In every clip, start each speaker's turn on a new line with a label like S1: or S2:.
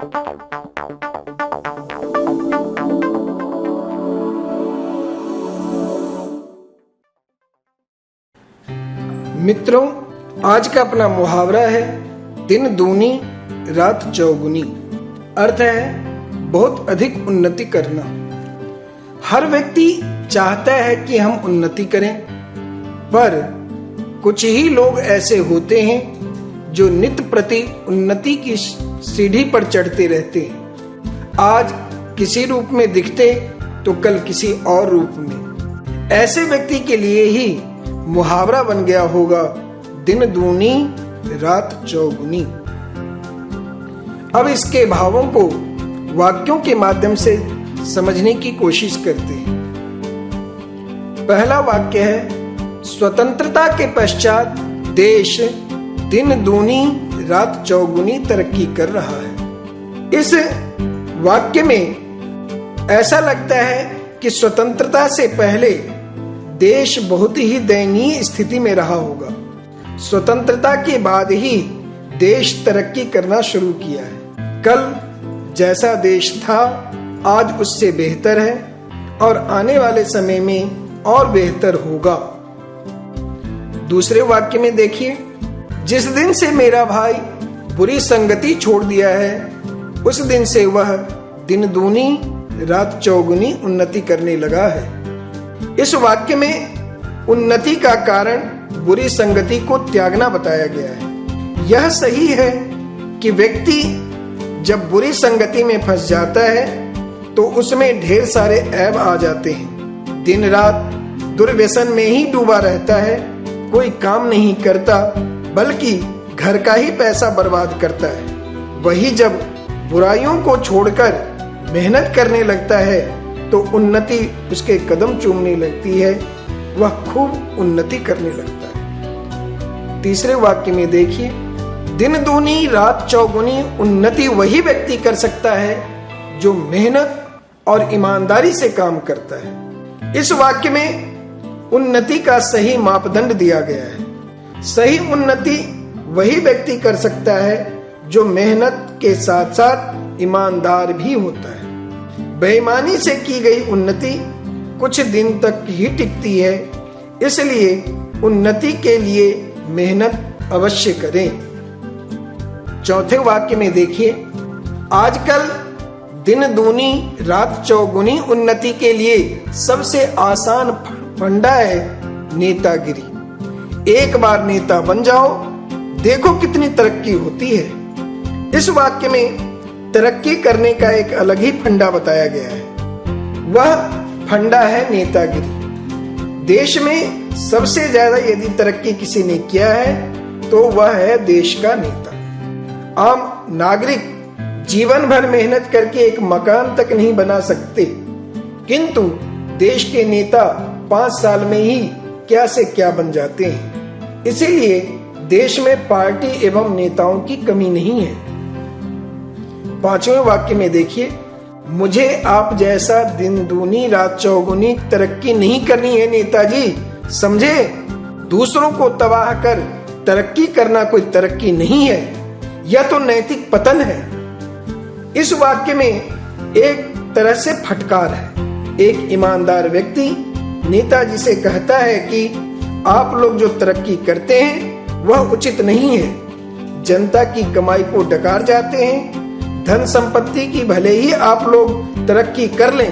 S1: मित्रों, आज का अपना मुहावरा है दिन दूनी रात चौगुनी। अर्थ है बहुत अधिक उन्नति करना। हर व्यक्ति चाहता है कि हम उन्नति करें, पर कुछ ही लोग ऐसे होते हैं जो नित्य प्रति उन्नति की सीढ़ी पर चढ़ते रहते हैं। आज किसी रूप में दिखते तो कल किसी और रूप में। ऐसे व्यक्ति के लिए ही मुहावरा बन गया होगा दिन दूनी रात चौगुनी। अब इसके भावों को वाक्यों के माध्यम से समझने की कोशिश करते हैं। पहला वाक्य है, स्वतंत्रता के पश्चात देश दिन दूनी रात चौगुनी तरक्की कर रहा है। इस वाक्य में ऐसा लगता है कि स्वतंत्रता से पहले देश बहुत ही दयनीय स्थिति में रहा होगा। स्वतंत्रता के बाद ही देश तरक्की करना शुरू किया है। कल जैसा देश था आज उससे बेहतर है और आने वाले समय में और बेहतर होगा। दूसरे वाक्य में देखिए, जिस दिन से मेरा भाई बुरी संगति छोड़ दिया है उस दिन से वह दिन दूनी रात चौगुनी उन्नति करने लगा है। इस वाक्य में उन्नति का कारण बुरी संगति को त्यागना बताया गया है। यह सही है कि व्यक्ति जब बुरी संगति में फंस जाता है तो उसमें ढेर सारे ऐब आ जाते हैं। दिन रात दुर्व्यसन में ही डूबा रहता है, कोई काम नहीं करता बल्कि घर का ही पैसा बर्बाद करता है। वही जब बुराइयों को छोड़कर मेहनत करने लगता है तो उन्नति उसके कदम चूमने लगती है, वह खूब उन्नति करने लगता है। तीसरे वाक्य में देखिए, दिन दूनी रात चौगुनी उन्नति वही व्यक्ति कर सकता है जो मेहनत और ईमानदारी से काम करता है। इस वाक्य में उन्नति का सही मापदंड दिया गया है। सही उन्नति वही व्यक्ति कर सकता है जो मेहनत के साथ साथ ईमानदार भी होता है। बेईमानी से की गई उन्नति कुछ दिन तक ही टिकती है, इसलिए उन्नति के लिए मेहनत अवश्य करें। चौथे वाक्य में देखिए, आजकल दिन दूनी रात चौगुनी उन्नति के लिए सबसे आसान फंडा है नेतागिरी। एक बार नेता बन जाओ, देखो कितनी तरक्की होती है। इस वाक्य में तरक्की करने का एक अलग ही फंडा बताया गया है। वह फंडा है नेतागिरी। देश में सबसे ज्यादा यदि तरक्की किसी ने किया है तो वह है देश का नेता। आम नागरिक जीवन भर मेहनत करके एक मकान तक नहीं बना सकते, किंतु देश के नेता 5 साल में ही क्या से क्या बन जाते हैं। इसीलिए देश में पार्टी एवं नेताओं की कमी नहीं है। पांचवें वाक्य में देखिए, मुझे आप जैसा दिन दूनी रात चौगुनी तरक्की नहीं करनी है नेताजी, समझे? दूसरों को तबाह कर तरक्की करना कोई तरक्की नहीं है, यह तो नैतिक पतन है। इस वाक्य में एक तरह से फटकार है। एक ईमानदार व्यक्ति नेताजी से कहता है कि आप लोग जो तरक्की करते हैं वह उचित नहीं है। जनता की कमाई को डकार जाते हैं। धन संपत्ति की भले ही आप लोग तरक्की कर लें,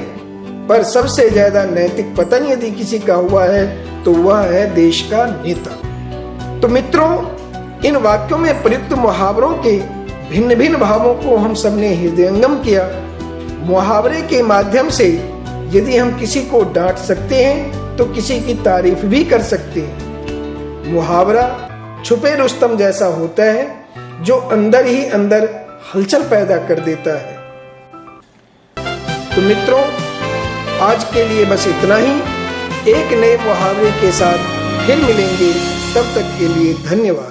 S1: पर सबसे ज्यादा नैतिक पतन यदि किसी का हुआ है तो वह है देश का नेता। तो मित्रों, इन वाक्यों में प्रयुक्त मुहावरों के भिन्न भिन्न भावों को हम सबने हृदयंगम किया। मुहावरे के माध्यम से यदि हम किसी को डांट सकते हैं तो किसी की तारीफ भी कर सकते हैं। मुहावरा छुपे रुस्तम जैसा होता है जो अंदर ही अंदर हलचल पैदा कर देता है। तो मित्रों, आज के लिए बस इतना ही। एक नए मुहावरे के साथ फिर मिलेंगे, तब तक के लिए धन्यवाद।